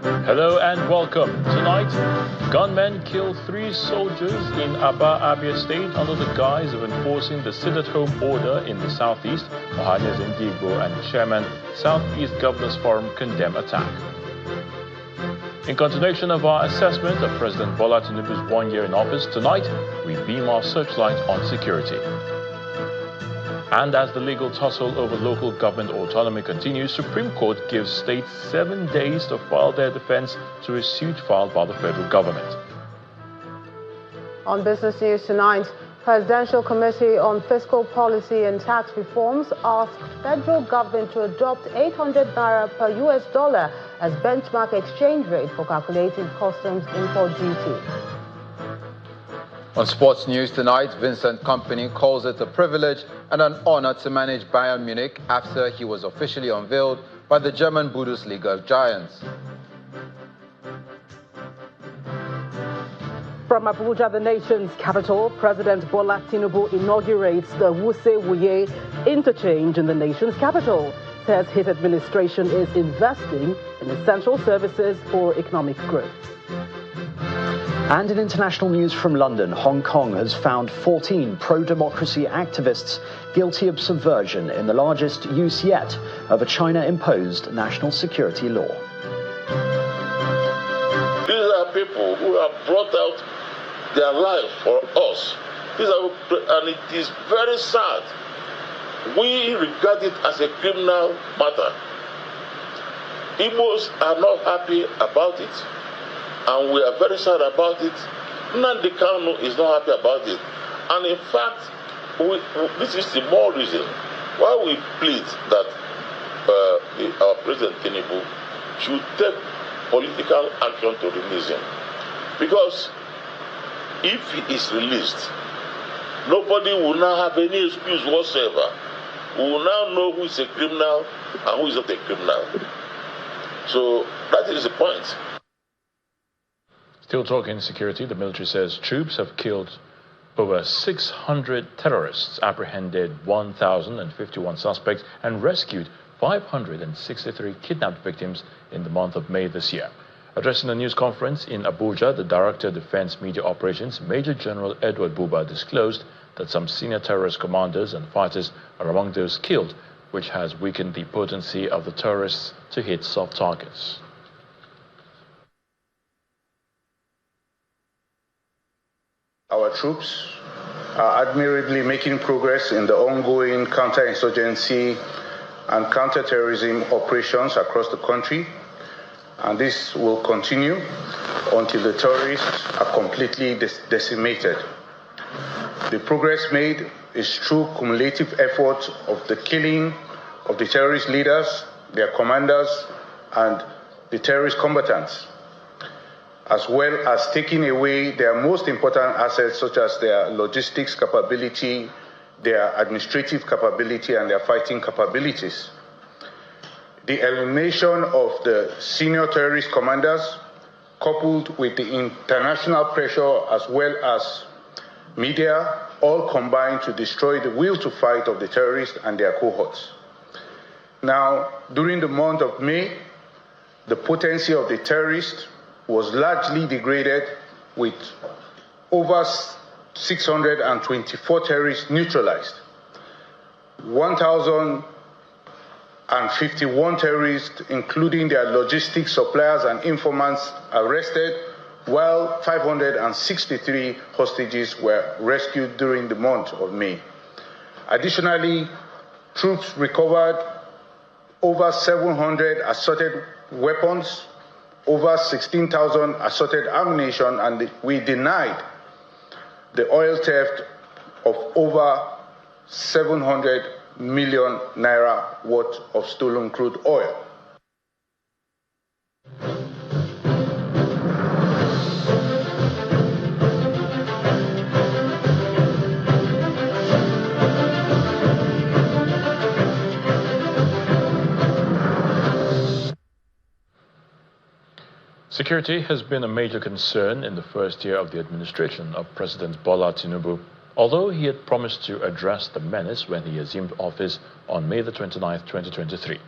Hello and welcome. Tonight, gunmen kill 3 soldiers in Abia State under the guise of enforcing the sit-at-home order in the southeast. Ohanaeze Ndigbo and Chairman Southeast Governors Forum condemn attack. In continuation of our assessment of President Bola Tinubu's 1 year in office, tonight we beam our searchlight on security. And as the legal tussle over local government autonomy continues, Supreme Court gives states 7 days to file their defense to a suit filed by the federal government. On Business News tonight, Presidential Committee on Fiscal Policy and Tax Reforms asked federal government to adopt 800 naira per US dollar as benchmark exchange rate for calculating customs import duty. On sports news tonight, Vincent Kompany calls it a privilege and an honor to manage Bayern Munich after he was officially unveiled by the German Bundesliga giants. From Abuja, the nation's capital, President Bola Tinubu inaugurates the Wuse-Wuye interchange in the nation's capital. Says his administration is investing in essential services for economic growth. And in international news from London, Hong Kong has found 14 pro-democracy activists guilty of subversion in the largest use yet of a China-imposed national security law. These are people who have brought out their life for us. And it is very sad. We regard it as a criminal matter. Igbos are not happy about it. And we are very sad about it. Nnamdi Kanu is not happy about it. And in fact, this is the more reason why we plead that our President Tinubu should take political action to release him. Because if he is released, nobody will now have any excuse whatsoever. We will now know who is a criminal and who is not a criminal. So that is the point. Still talking security, the military says troops have killed over 600 terrorists, apprehended 1,051 suspects, and rescued 563 kidnapped victims in the month of May this year. Addressing a news conference in Abuja, the Director of Defense Media Operations, Major General Edward Buba, disclosed that some senior terrorist commanders and fighters are among those killed, which has weakened the potency of the terrorists to hit soft targets. Our troops are admirably making progress in the ongoing counter-insurgency and counter-terrorism operations across the country, and this will continue until the terrorists are completely decimated. The progress made is through cumulative efforts of the killing of the terrorist leaders, their commanders, and the terrorist combatants, as well as taking away their most important assets such as their logistics capability, their administrative capability, and their fighting capabilities. The elimination of the senior terrorist commanders, coupled with the international pressure as well as media, all combined to destroy the will to fight of the terrorists and their cohorts. Now, during the month of May, the potency of the terrorists was largely degraded, with over 624 terrorists neutralized, 1,051 terrorists, including their logistics suppliers and informants, arrested, while 563 hostages were rescued during the month of May. Additionally, troops recovered over 700 assorted weapons, over 16,000 assorted ammunition, and we denied the oil theft of over 700 million naira worth of stolen crude oil. Security has been a major concern in the first year of the administration of President Bola Tinubu, although he had promised to address the menace when he assumed office on May the 29th, 2023.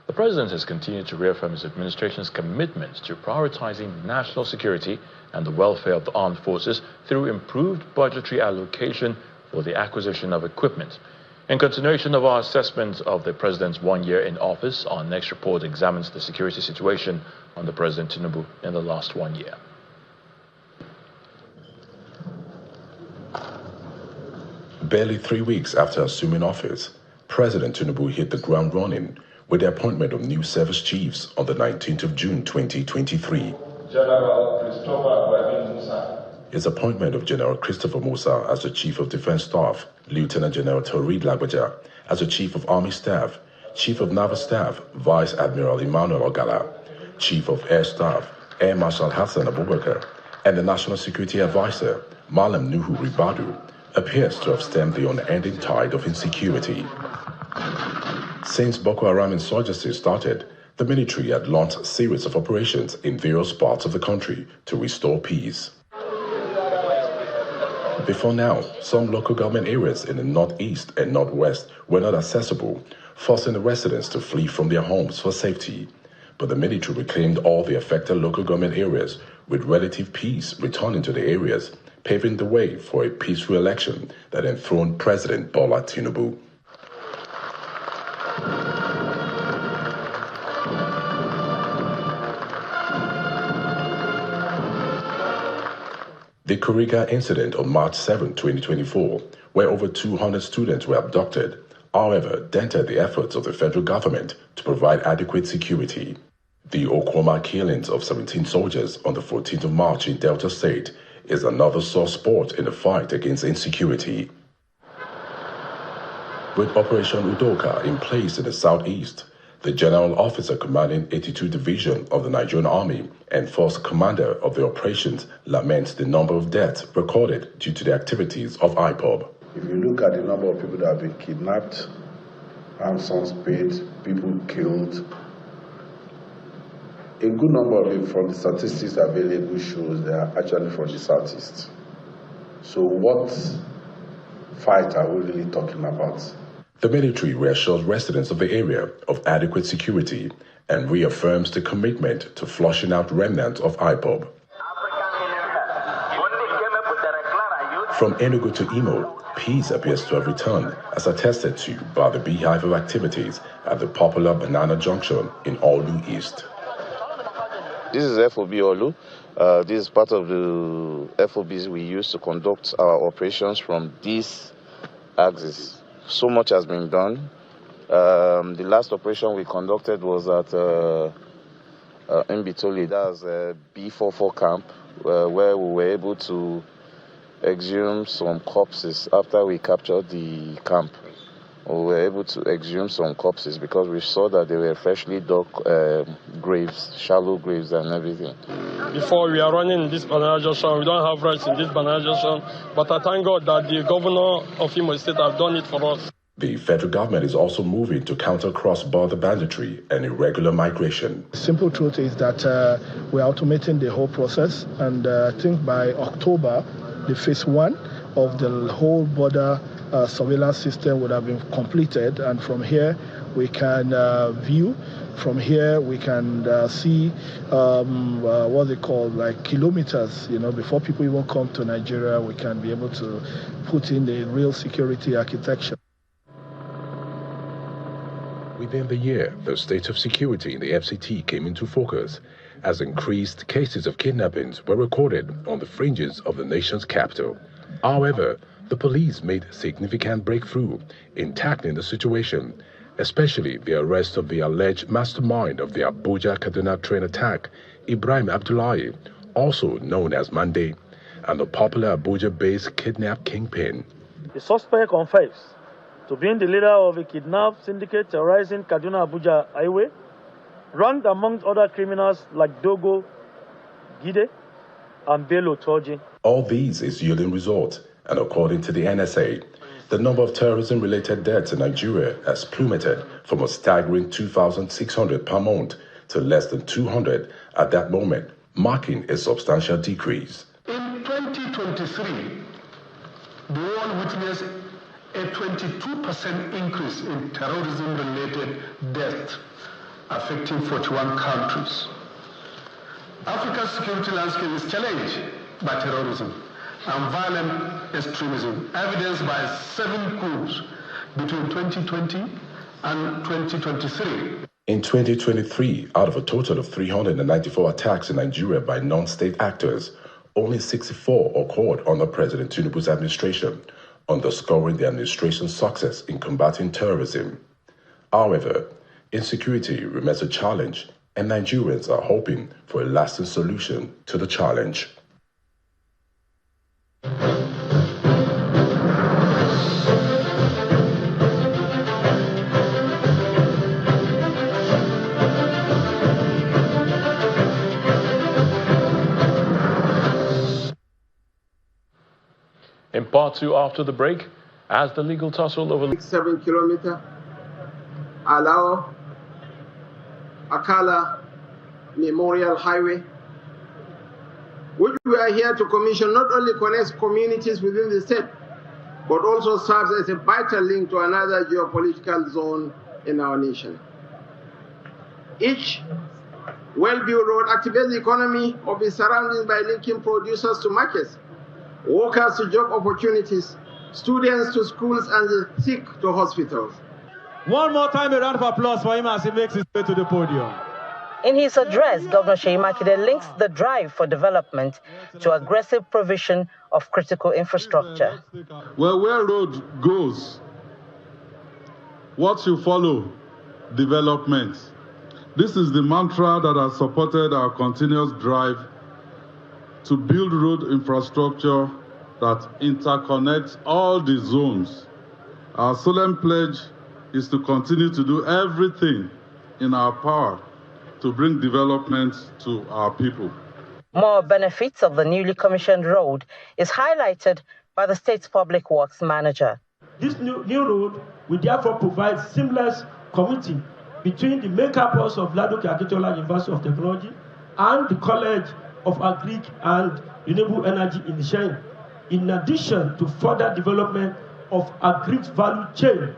The president has continued to reaffirm his administration's commitment to prioritizing national security and the welfare of the armed forces through improved budgetary allocation for the acquisition of equipment. In continuation of our assessment of the president's 1 year in office, our next report examines the security situation under President Tinubu in the last 1 year. Barely 3 weeks after assuming office, President Tinubu hit the ground running with the appointment of new service chiefs on the 19th of June 2023. His appointment of General Christopher Musa as the Chief of Defense Staff, Lieutenant General Tarid Lagbaja as the Chief of Army Staff, Chief of Naval Staff, Vice Admiral Emmanuel Ogala, Chief of Air Staff, Air Marshal Hassan Abubakar, and the National Security Advisor, Malam Nuhu Ribadu, appears to have stemmed the unending tide of insecurity. Since Boko Haram insurgency started, the military had launched a series of operations in various parts of the country to restore peace. Before now, some local government areas in the northeast and northwest were not accessible, forcing the residents to flee from their homes for safety. But the military reclaimed all the affected local government areas, with relative peace returning to the areas, paving the way for a peaceful election that enthroned President Bola Tinubu. The Kuriga incident on March 7, 2024, where over 200 students were abducted, however, dented the efforts of the federal government to provide adequate security. The Okwama killings of 17 soldiers on the 14th of March in Delta State is another sore spot in the fight against insecurity. With Operation Udoka in place in the southeast, the General Officer commanding 82 Division of the Nigerian Army and Force Commander of the operations laments the number of deaths recorded due to the activities of IPOB. If you look at the number of people that have been kidnapped, ransoms paid, people killed, a good number of it from the statistics available shows they are actually from the southeast. So what fight are we really talking about? The military reassures residents of the area of adequate security and reaffirms the commitment to flushing out remnants of IPOB. From Enugu to Imo, peace appears to have returned, as attested to by the beehive of activities at the popular Banana Junction in Olu East. This is FOB Olu. This is part of the FOBs we use to conduct our operations from this axis. So much has been done. The last operation we conducted was at Mbitoli, that's B44 camp, where we were able to exhume some corpses after we captured the camp. We were able to exhume some corpses because we saw that they were freshly dug graves, shallow graves and everything. Before we are running this Banana Junction, we don't have rights in this Banana Junction, but I thank God that the governor of Imo State has done it for us. The federal government is also moving to counter cross-border banditry and irregular migration. The simple truth is that we're automating the whole process, and I think by October, the phase 1 of the whole border surveillance system would have been completed, and from here we can view. From here we can see what they call like kilometers. Before people even come to Nigeria, we can be able to put in the real security architecture. Within the year, the state of security in the FCT came into focus as increased cases of kidnappings were recorded on the fringes of the nation's capital. However, the police made significant breakthrough in tackling the situation, especially the arrest of the alleged mastermind of the Abuja-Kaduna train attack, Ibrahim Abdullahi, also known as Mande, and the popular Abuja-based kidnap kingpin. The suspect confessed to being the leader of a kidnap syndicate terrorizing Kaduna-Abuja highway, ranked amongst other criminals like Dogo, Gide, and Bello Toji. All these is yielding results, and according to the NSA, the number of terrorism-related deaths in Nigeria has plummeted from a staggering 2,600 per month to less than 200 at that moment, marking a substantial decrease. In 2023, the world witnessed a 22% increase in terrorism-related deaths, affecting 41 countries. Africa's security landscape is challenged by terrorism and violent extremism, evidenced by 7 coups between 2020 and 2023. In 2023, out of a total of 394 attacks in Nigeria by non-state actors, only 64 occurred under President Tinubu's administration, underscoring the administration's success in combating terrorism. However, insecurity remains a challenge, and Nigerians are hoping for a lasting solution to the challenge. In part 2 after the break, as the legal tussle over 7 kilometer, Alao, Akala Memorial Highway, which we are here to commission, not only connects communities within the state, but also serves as a vital link to another geopolitical zone in our nation. Each well-built road activates the economy of its surroundings by linking producers to markets, workers to job opportunities, students to schools, and the sick to hospitals. One more time, a round of applause for him as he makes his way to the podium. In his address, Governor Seyi Makinde links the drive for development to aggressive provision of critical infrastructure. Well, where road goes, what you follow, development. This is the mantra that has supported our continuous drive to build road infrastructure that interconnects all the zones. Our solemn pledge is to continue to do everything in our power to bring development to our people. More benefits of the newly commissioned road is highlighted by the state's public works manager. This new road will therefore provide seamless commuting between the main campus of Ladoke Akintola University of Technology and the College of Agric and Renewable Energy in Isheng, in addition to further development of Agric's value chain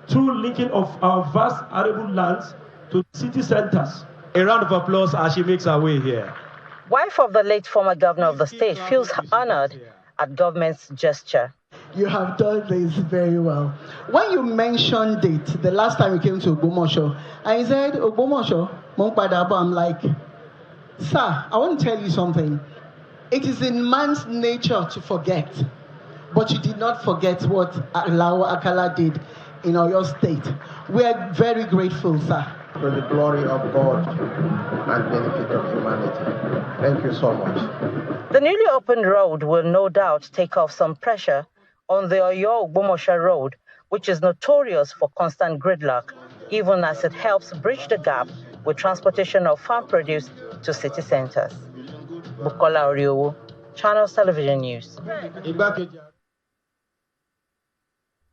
through linking of our vast arable lands to city centers. A round of applause as she makes her way here. Wife of the late former governor of the state feels honored at government's gesture. You have done this very well. When you mentioned it, the last time you came to Ogbomoso, I said, Ogbomoso, Monkpadaba, I'm like, sir, I want to tell you something. It is in man's nature to forget, but you did not forget what Alao Akala did in Oyo State. We are very grateful, sir. For the glory of God and benefit of humanity. Thank you so much. The newly opened road will no doubt take off some pressure on the Oyo-Ogbomoso road, which is notorious for constant gridlock, even as it helps bridge the gap with transportation of farm produce to city centers. Bukola Oriowo, Channels Television News.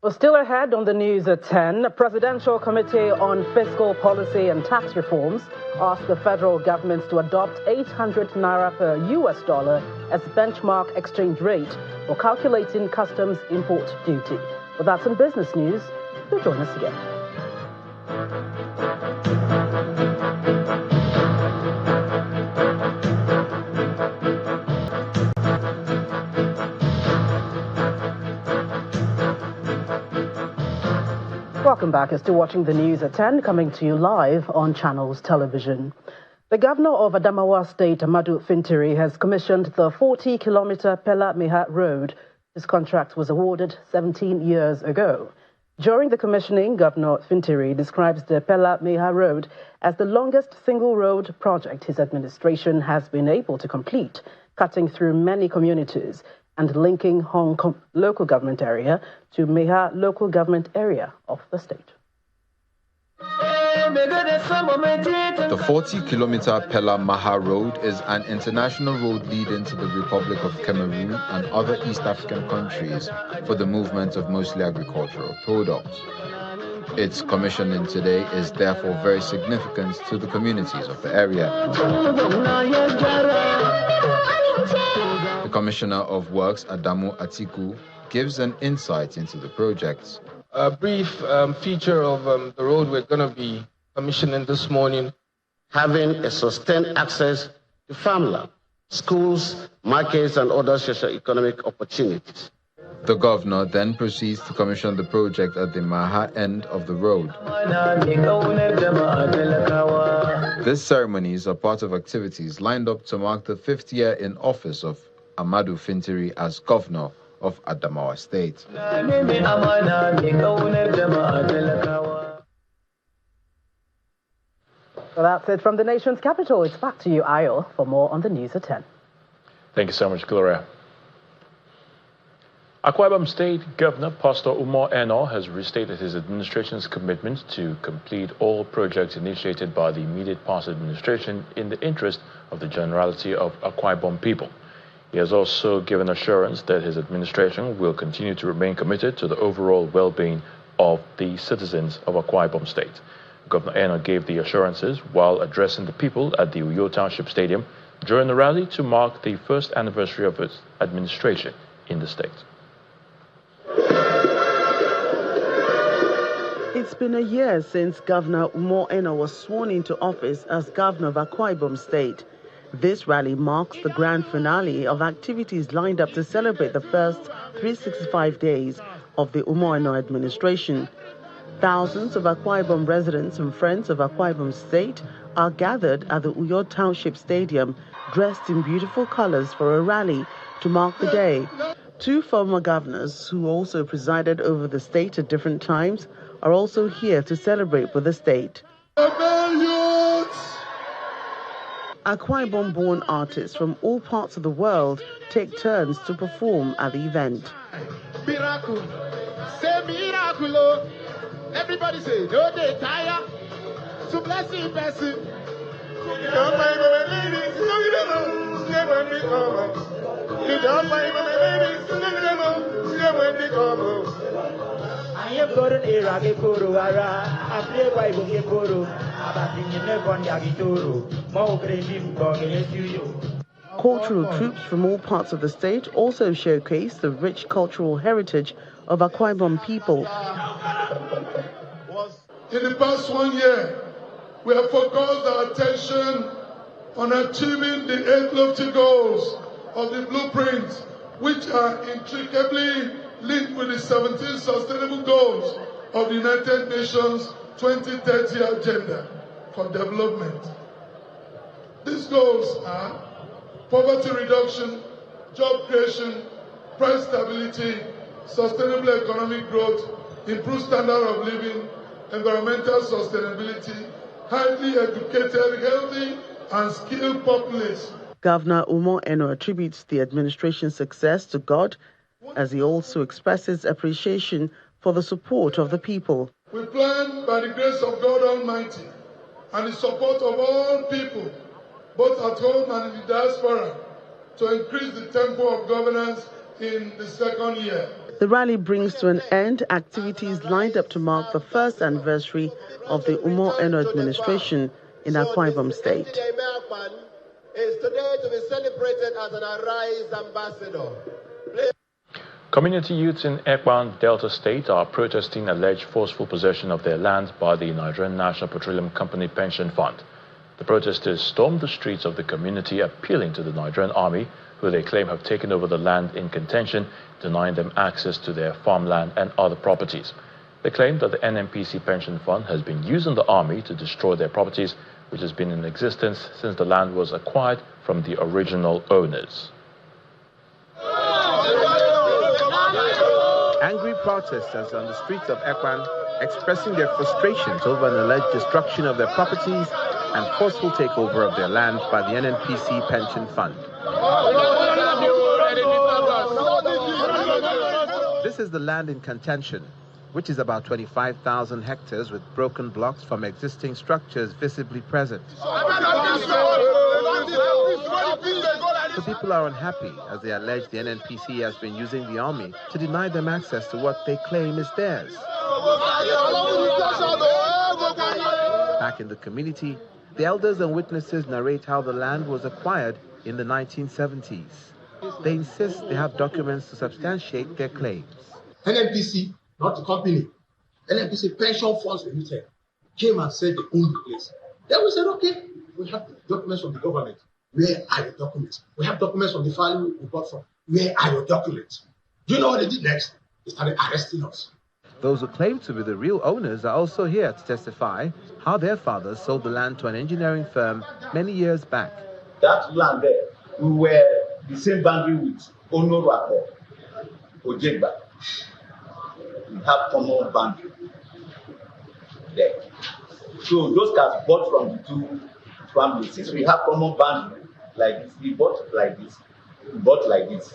Well, still ahead on the news at 10, a Presidential Committee on Fiscal Policy and Tax Reforms asked the federal government to adopt 800 naira per US dollar as benchmark exchange rate for calculating customs import duty. Well, that's in business news. Do join us again. Welcome back. You're still watching the news at 10, coming to you live on Channels Television. The governor of Adamawa State, Amadu Fintiri, has commissioned the 40-kilometer Pela-Meha Road. This contract was awarded 17 years ago. During the commissioning, Governor Fintiri describes the Pela-Meha Road as the longest single road project his administration has been able to complete, cutting through many communities and linking Hong Kong local government area to Meha local government area of the state. The 40-kilometer Pela-Meha Road is an international road leading to the Republic of Cameroon and other East African countries for the movement of mostly agricultural products. Its commissioning today is therefore very significant to the communities of the area. The Commissioner of Works, Adamu Atiku, gives an insight into the project. A brief feature of the road we're going to be commissioning this morning, having a sustained access to farmland, schools, markets, and other socio-economic opportunities. The governor then proceeds to commission the project at the Maha end of the road. These ceremonies are part of activities lined up to mark the 5th year in office of Amadu Fintiri as governor of Adamawa State. Well, that's it from the nation's capital. It's back to you, Ayo, for more on the news at 10. Thank you so much, Gloria. Akwa Ibom State Governor Pastor Umar Eno has restated his administration's commitment to complete all projects initiated by the immediate past administration in the interest of the generality of Akwa Ibom people. He has also given assurance that his administration will continue to remain committed to the overall well-being of the citizens of Akwa Ibom State. Governor Eno gave the assurances while addressing the people at the Uyo Township Stadium during the rally to mark the first anniversary of his administration in the state. It's been a year since Governor Umar Eno was sworn into office as governor of Akwa Ibom State. This rally marks the grand finale of activities lined up to celebrate the first 365 days of the Umar Eno administration. Thousands of Akwa Ibom residents and friends of Akwa Ibom State are gathered at the Uyo Township Stadium, dressed in beautiful colors for a rally to mark the day. Two former governors who also presided over the state at different times are also here to celebrate with the state. Akwa Ibom-born artists from all parts of the world take turns to perform at the event. Miracle, say miracle. Everybody say, no they tire. So blessing, blessing. I am going to Iraq, Kuru, Ara, I play by Kuru, Cultural troops from all parts of the state also showcase the rich cultural heritage of Akwa Ibom people. In the past 1 year, we have focused our attention on achieving the 8 lofty goals of the blueprint, which are intricately linked with the 17 sustainable goals of the United Nations 2030 Agenda for Development. These goals are poverty reduction, job creation, price stability, sustainable economic growth, improved standard of living, environmental sustainability, highly educated, healthy, and skilled populace. Governor Umar Eno attributes the administration's success to God, as he also expresses appreciation for the support of the people. We plan, by the grace of God Almighty and the support of all people, both at home and in the diaspora, to increase the tempo of governance in the second year. The rally brings to an end activities lined up to mark the first anniversary of the Umar Eno administration in Akwa Ibom State. Ekpan is today to be celebrated as an Arise ambassador. Community youths in Ekpan, Delta State are protesting alleged forceful possession of their land by the Nigerian National Petroleum Company Pension Fund. The protesters stormed the streets of the community appealing to the Nigerian Army, who they claim have taken over the land in contention, denying them access to their farmland and other properties. They claim that the NNPC Pension Fund has been using the army to destroy their properties, which has been in existence since the land was acquired from the original owners. Angry protesters on the streets of Ekpan expressing their frustrations over an alleged destruction of their properties and forceful takeover of their land by the NNPC Pension Fund. This is the land in contention, which is about 25,000 hectares with broken blocks from existing structures visibly present. The people are unhappy as they allege the NNPC has been using the army to deny them access to what they claim is theirs. Back in the community, the elders and witnesses narrate how the land was acquired in the 1970s. They insist they have documents to substantiate their claims. NNPC, not the company. NNPC Pension Funds Limited came and said they own the place. Then we said, okay, we have documents from the government. Where are your documents? We have documents from the family we bought from. Where are your documents? Do you know what they did next? They started arresting us. Those who claim to be the real owners are also here to testify how their fathers sold the land to an engineering firm many years back. That land there, we were the same boundary with Onorako, Ojegba. We have common boundary there. So those cars bought from the two families. Since we have common boundary like this, we bought like this, we bought like this.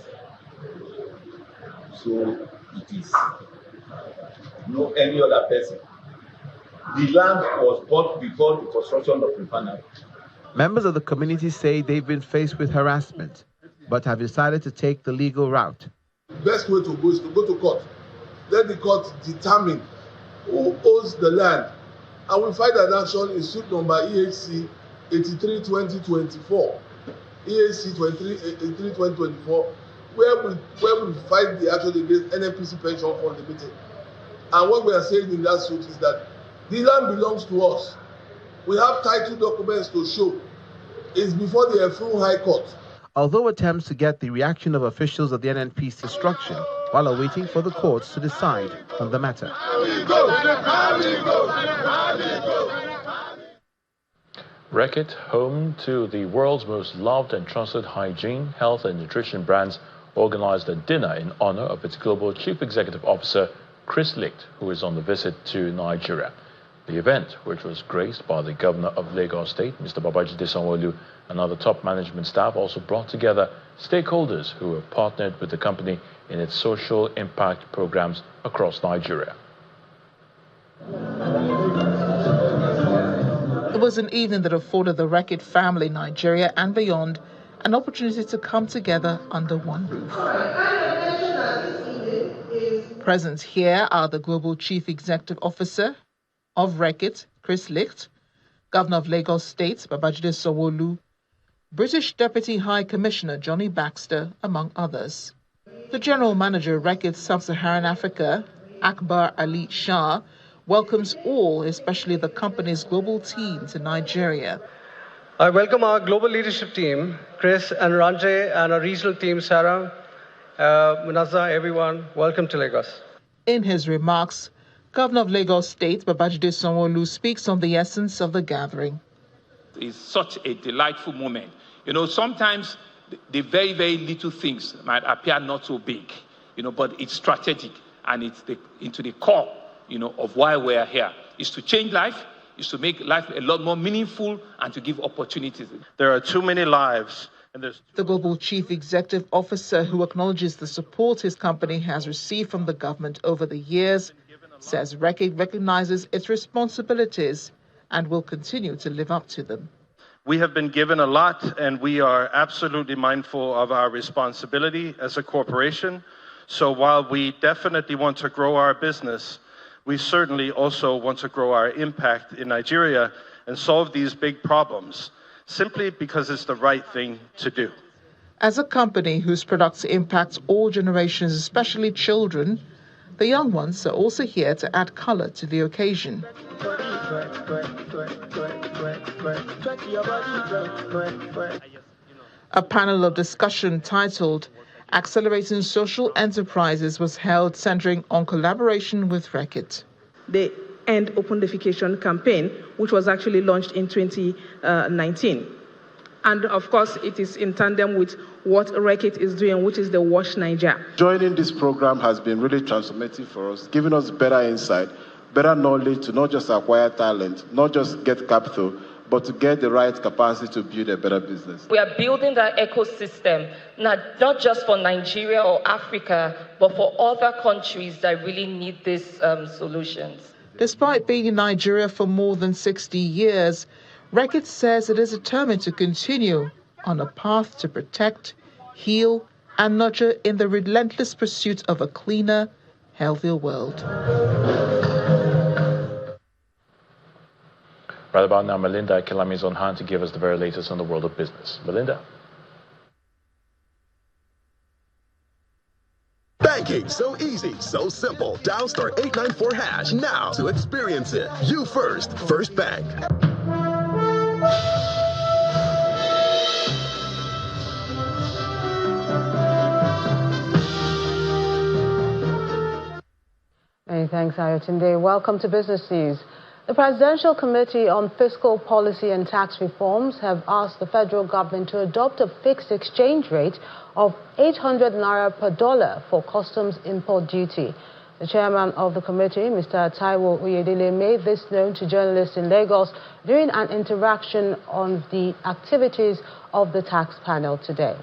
So it is no any other person. The land was bought before the construction of the refinery. Members of the community say they've been faced with harassment, but have decided to take the legal route. Best way to go is to go to court. Let the court determine who owns the land. And we filed an action in suit number EHC 83-2024, EHC 83-2024, where we filed the action against NNPC Pension Fund Limited. And what we are saying in that suit is that the land belongs to us. We have title documents to show. It's before the Efru High Court. Although attempts to get the reaction of officials of the NNPC destruction while awaiting for the courts to decide on the matter. Reckitt, home to the world's most loved and trusted hygiene, health and nutrition brands, organized a dinner in honor of its global chief executive officer, Chris Licht, who is on the visit to Nigeria. The event, which was graced by the governor of Lagos State, Mr. Babajide Sanwo-Olu, and other top management staff, also brought together stakeholders who have partnered with the company in its social impact programs across Nigeria. It was an evening that afforded the Reckitt family, Nigeria and beyond, an opportunity to come together under one roof. Present here are the Global Chief Executive Officer of Reckitt, Chris Licht, Governor of Lagos State, Babajide Sanwo-Olu, British Deputy High Commissioner Johnny Baxter, among others. The General Manager of Reckitt Sub-Saharan Africa, Akbar Ali Shah, welcomes all, especially the company's global team, to Nigeria. I welcome our global leadership team, Chris and Ranjay, and our regional team, Sarah, Munazza, everyone. Welcome to Lagos. In his remarks, Governor of Lagos State, Babajide Sanwo-Olu, speaks on the essence of the gathering. It's such a delightful moment. You know, sometimes the very, very little things might appear not so big, but it's strategic, and it's into the core, of why we're here. Is to change life, is to make life a lot more meaningful, and to give opportunities. There are too many lives. The Global Chief Executive Officer, who acknowledges the support his company has received from the government over the years, says Reckitt recognizes its responsibilities and will continue to live up to them. We have been given a lot, and we are absolutely mindful of our responsibility as a corporation. So while we definitely want to grow our business, we certainly also want to grow our impact in Nigeria and solve these big problems, simply because it's the right thing to do. As a company whose products impact all generations, especially children, the young ones are also here to add color to the occasion. A panel of discussion titled Accelerating Social Enterprises was held, centering on collaboration with Reckitt. The End Open Defecation campaign, which was actually launched in 2019. And of course, it is in tandem with what Reckitt is doing, which is the Wash Nigeria. Joining this program has been really transformative for us, giving us better insight, better knowledge to not just acquire talent, not just get capital, but to get the right capacity to build a better business. We are building that ecosystem, not just for Nigeria or Africa, but for other countries that really need these solutions. Despite being in Nigeria for more than 60 years, Reckitt says it is determined to continue on a path to protect, heal, and nurture in the relentless pursuit of a cleaner, healthier world. Right about now, Melinda Kilami is on hand to give us the very latest on the world of business. Melinda. Hey, banking, so easy, so simple. Dial *894# now to experience it. You first, First Bank. Many thanks, Ayotunde. Welcome to Business News. The Presidential Committee on Fiscal Policy and Tax Reforms have asked the federal government to adopt a fixed exchange rate of 800 naira per dollar for customs import duty. The chairman of the committee, Mr. Taiwo Oyedele, made this known to journalists in Lagos during an interaction on the activities of the tax panel today.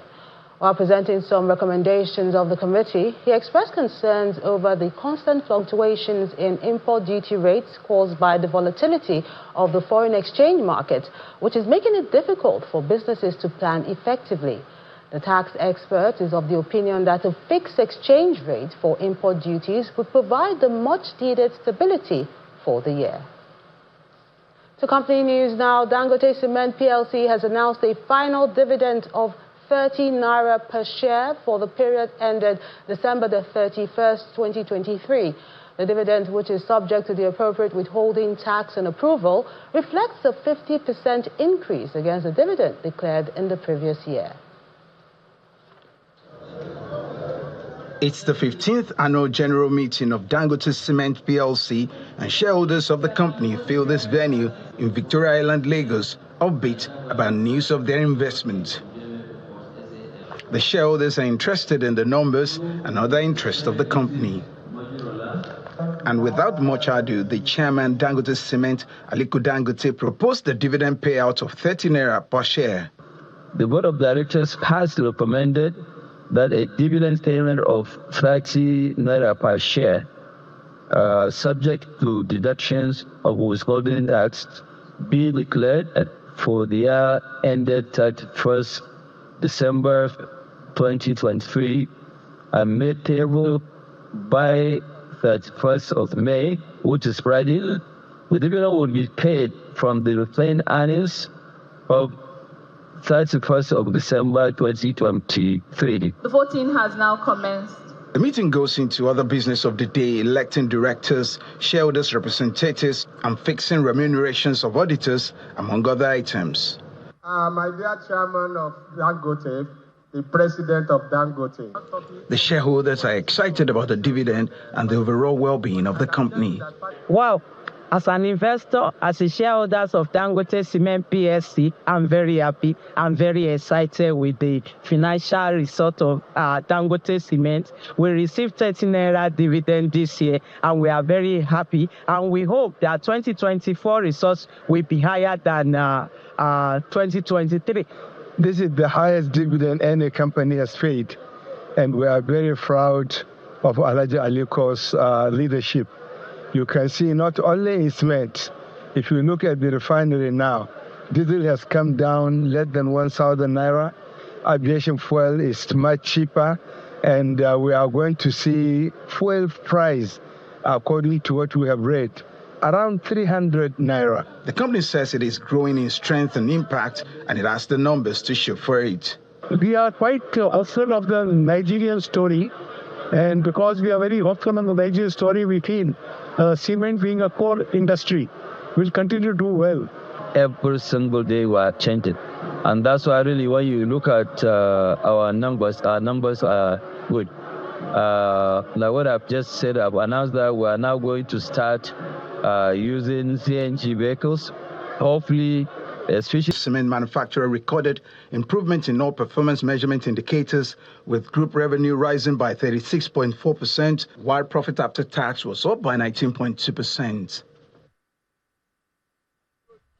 While presenting some recommendations of the committee, he expressed concerns over the constant fluctuations in import duty rates caused by the volatility of the foreign exchange market, which is making it difficult for businesses to plan effectively. The tax expert is of the opinion that a fixed exchange rate for import duties would provide the much-needed stability for the year. To company news now, Dangote Cement PLC has announced a final dividend of 30 naira per share for the period ended December the 31st, 2023. The dividend, which is subject to the appropriate withholding tax and approval, reflects a 50% increase against the dividend declared in the previous year. It's the 15th annual general meeting of Dangote Cement PLC, and shareholders of the company fill this venue in Victoria Island, Lagos, upbeat about news of their investment. The shareholders are interested in the numbers and other interests of the company. And without much ado, the chairman, Dangote Cement, Aliko Dangote, proposed the dividend payout of 30 naira per share. The board of directors has recommended that a dividend payment of 30 naira per share, subject to deductions of withholding tax, be declared for the year ended 31st December 2023 and made payable by 31st of May, which is Friday. The dividend will be paid from the retained earnings of 31st of December 2023. The voting has now commenced. The meeting goes into other business of the day, electing directors, shareholders' representatives, and fixing remunerations of auditors, among other items. My dear chairman of Dangote, the president of Dangote. The shareholders are excited about the dividend and the overall well-being of the company. Wow. As an investor, as a shareholder of Dangote Cement PSC, I'm very happy. I'm very excited with the financial result of Dangote Cement. We received 30 naira dividend this year, and we are very happy. And we hope that 2024 results will be higher than 2023. This is the highest dividend any company has paid, and we are very proud of Alhaji Aliko's leadership. You can see not only in cement, if you look at the refinery now, diesel has come down less than 1,000 naira. Aviation fuel is much cheaper, and we are going to see fuel price, according to what we have read, around 300 naira. The company says it is growing in strength and impact, and it has the numbers to show for it. We are quite hopeful of the Nigerian story, and because we are very hopeful on the Nigerian story, we feel cement being a core industry will continue to do well. Every single day we are changing, and that's why really when you look at our numbers are good. Like what I've just said, I've announced that we are now going to start using CNG vehicles. Hopefully, especially cement manufacturer recorded improvement in all performance measurement indicators, with group revenue rising by 36.4%, while profit after tax was up by 19.2%.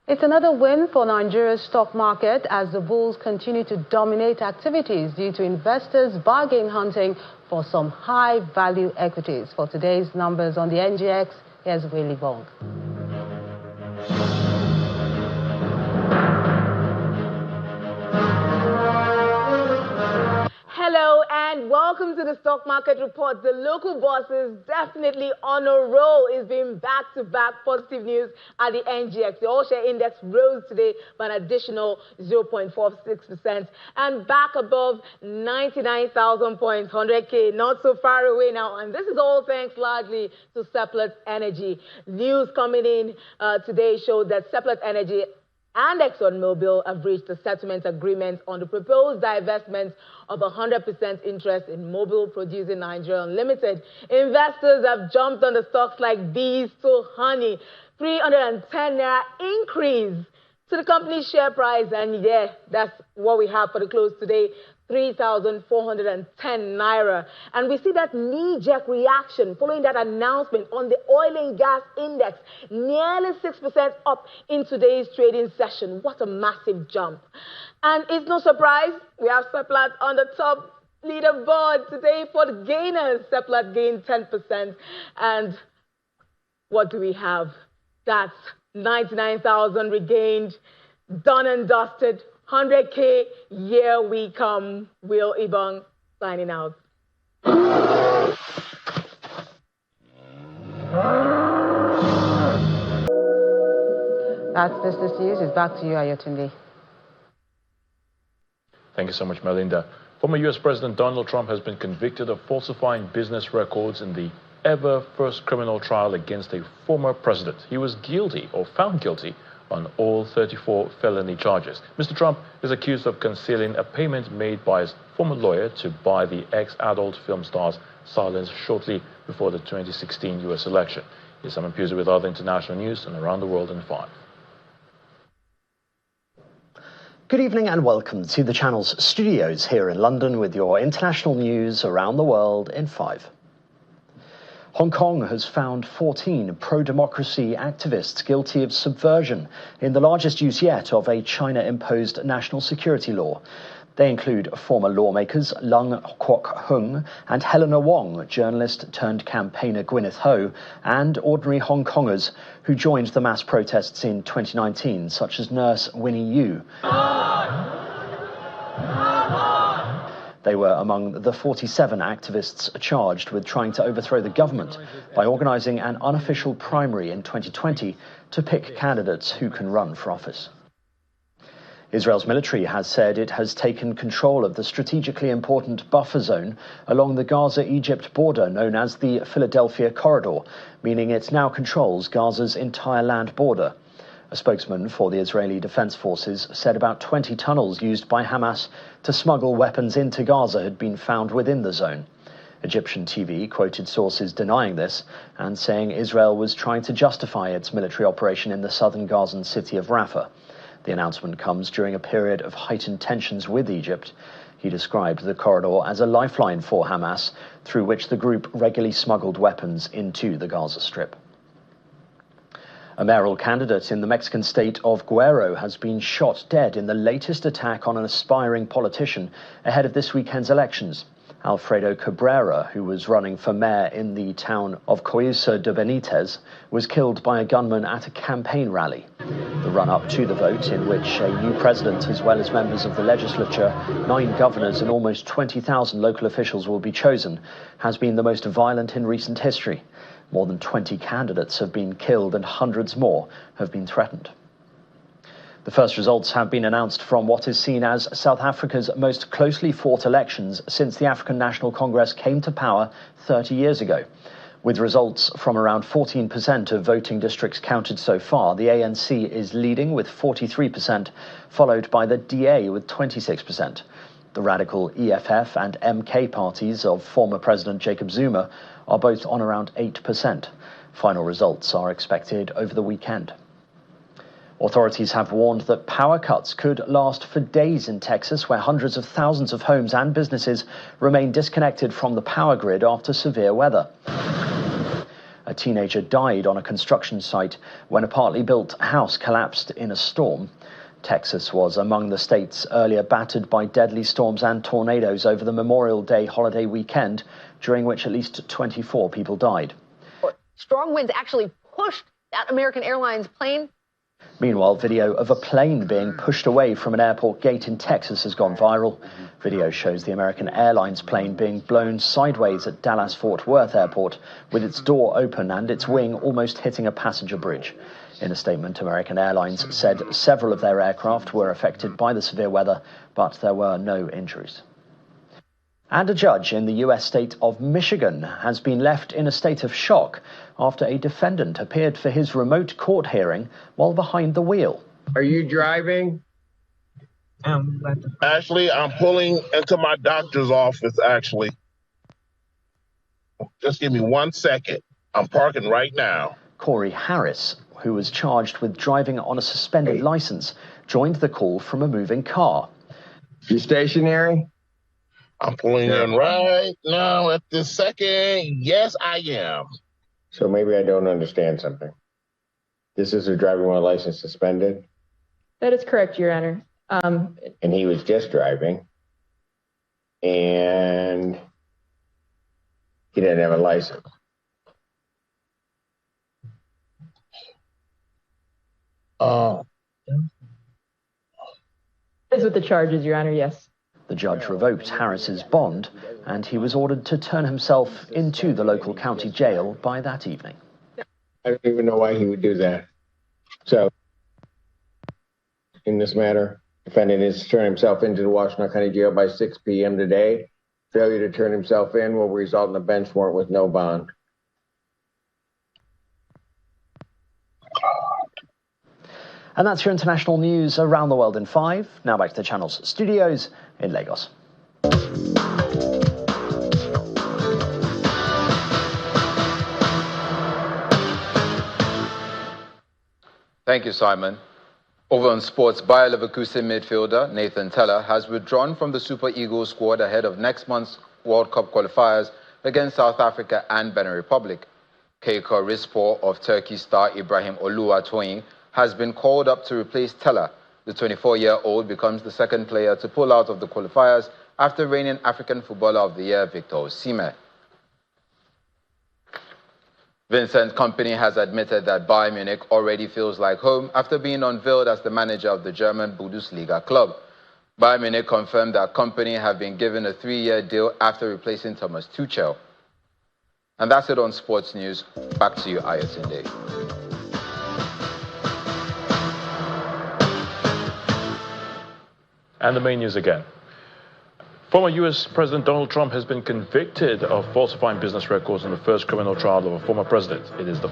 It's another win for Nigeria's stock market as the bulls continue to dominate activities due to investors bargain hunting for some high-value equities. For today's numbers on the NGX, here's Willie Bong. Hello and and welcome to the Stock Market Report. The local boss is definitely on a roll. It's been back-to-back positive news at the NGX. The all-share index rose today by an additional 0.46% and back above 99,000 points, 100K, not so far away now. And this is all thanks largely to Seplat Energy. News coming in today showed that Seplat Energy and ExxonMobil have reached a settlement agreement on the proposed divestment of 100% interest in Mobil Producing Nigeria Unlimited. Investors have jumped on the stocks like bees to honey. 310 naira increase to the company's share price, and yeah, that's what we have for the close today. 3,410 naira. And we see that knee-jerk reaction following that announcement on the oil and gas index, nearly 6% up in today's trading session. What a massive jump. And it's no surprise, we have Seplat on the top leaderboard today for the gainers. Seplat gained 10%. And what do we have? That's 99,000 regained, done and dusted. 100K, here we come. Will Ibong signing out. That's Business News. It's back to you, Ayotunde. Thank you so much, Melinda. Former U.S. President Donald Trump has been convicted of falsifying business records in the ever first criminal trial against a former president. He was guilty or found guilty on all 34 felony charges. Mr. Trump is accused of concealing a payment made by his former lawyer to buy the ex-adult film star's silence shortly before the 2016 U.S. election. Here's Simon Pusey with other international news and around the world in 5. Good evening and welcome to the channel's studios here in London with your international news around the world in 5. Hong Kong has found 14 pro-democracy activists guilty of subversion in the largest use yet of a China-imposed national security law. They include former lawmakers Lung Kwok Hung and Helena Wong, journalist turned campaigner Gwyneth Ho, and ordinary Hong Kongers who joined the mass protests in 2019, such as nurse Winnie Yu. They were among the 47 activists charged with trying to overthrow the government by organising an unofficial primary in 2020 to pick candidates who can run for office. Israel's military has said it has taken control of the strategically important buffer zone along the Gaza-Egypt border known as the Philadelphia Corridor, meaning it now controls Gaza's entire land border. A spokesman for the Israeli Defense Forces said about 20 tunnels used by Hamas to smuggle weapons into Gaza had been found within the zone. Egyptian TV quoted sources denying this and saying Israel was trying to justify its military operation in the southern Gazan city of Rafah. The announcement comes during a period of heightened tensions with Egypt. He described the corridor as a lifeline for Hamas, through which the group regularly smuggled weapons into the Gaza Strip. A mayoral candidate in the Mexican state of Guerrero has been shot dead in the latest attack on an aspiring politician ahead of this weekend's elections. Alfredo Cabrera, who was running for mayor in the town of Coyusa de Benitez, was killed by a gunman at a campaign rally. The run-up to the vote, in which a new president as well as members of the legislature, 9 governors and almost 20,000 local officials will be chosen, has been the most violent in recent history. More than 20 candidates have been killed and hundreds more have been threatened. The first results have been announced from what is seen as South Africa's most closely fought elections since the African National Congress came to power 30 years ago. With results from around 14% of voting districts counted so far, the ANC is leading with 43%, followed by the DA with 26%. The radical EFF and MK parties of former President Jacob Zuma are both on around 8%. Final results are expected over the weekend. Authorities have warned that power cuts could last for days in Texas, where hundreds of thousands of homes and businesses remain disconnected from the power grid after severe weather. A teenager died on a construction site when a partly built house collapsed in a storm. Texas was among the states earlier battered by deadly storms and tornadoes over the Memorial Day holiday weekend, during which at least 24 people died. Strong winds actually pushed that American Airlines plane Meanwhile, video of a plane being pushed away from an airport gate in Texas has gone viral. Video shows the American Airlines plane being blown sideways at Dallas-Fort Worth Airport, with its door open and its wing almost hitting a passenger bridge. In a statement, American Airlines said several of their aircraft were affected by the severe weather, but there were no injuries. And a judge in the US state of Michigan has been left in a state of shock after a defendant appeared for his remote court hearing while behind the wheel. Are you driving? Actually, I'm pulling into my doctor's office, actually. Just give me 1 second. I'm parking right now. Corey Harris, who was charged with driving on a suspended license, joined the call from a moving car. You stationary? I'm pulling in right now at this second. Yes, I am. So maybe I don't understand something. This is a driving while license suspended? That is correct, Your Honor. And he was just driving. And he didn't have a license. That is what the charge is, Your Honor, yes. The judge revoked Harris's bond, and he was ordered to turn himself into the local county jail by that evening. I don't even know why he would do that. So, in this matter, defendant is to turn himself into the Washington County Jail by 6 p.m. today. Failure to turn himself in will result in a bench warrant with no bond. And that's your international news around the world in 5. Now back to the channel's studios in Lagos. Thank you, Simon. Over on sports, Bayer Leverkusen midfielder Nathan Teller has withdrawn from the Super Eagles squad ahead of next month's World Cup qualifiers against South Africa and Benin Republic. Keiko Rizpor of Turkey star Ibrahim Oluwatoyin has been called up to replace Teller. The 24-year-old becomes the second player to pull out of the qualifiers after reigning African Footballer of the Year Victor Osimhen. Vincent Kompany has admitted that Bayern Munich already feels like home after being unveiled as the manager of the German Bundesliga club. Bayern Munich confirmed that Kompany have been given a 3-year deal after replacing Thomas Tuchel. And that's it on sports news. Back to you, Ayatunde. And the main news again. Former U.S. President Donald Trump has been convicted of falsifying business records in the first criminal trial of a former president. It is the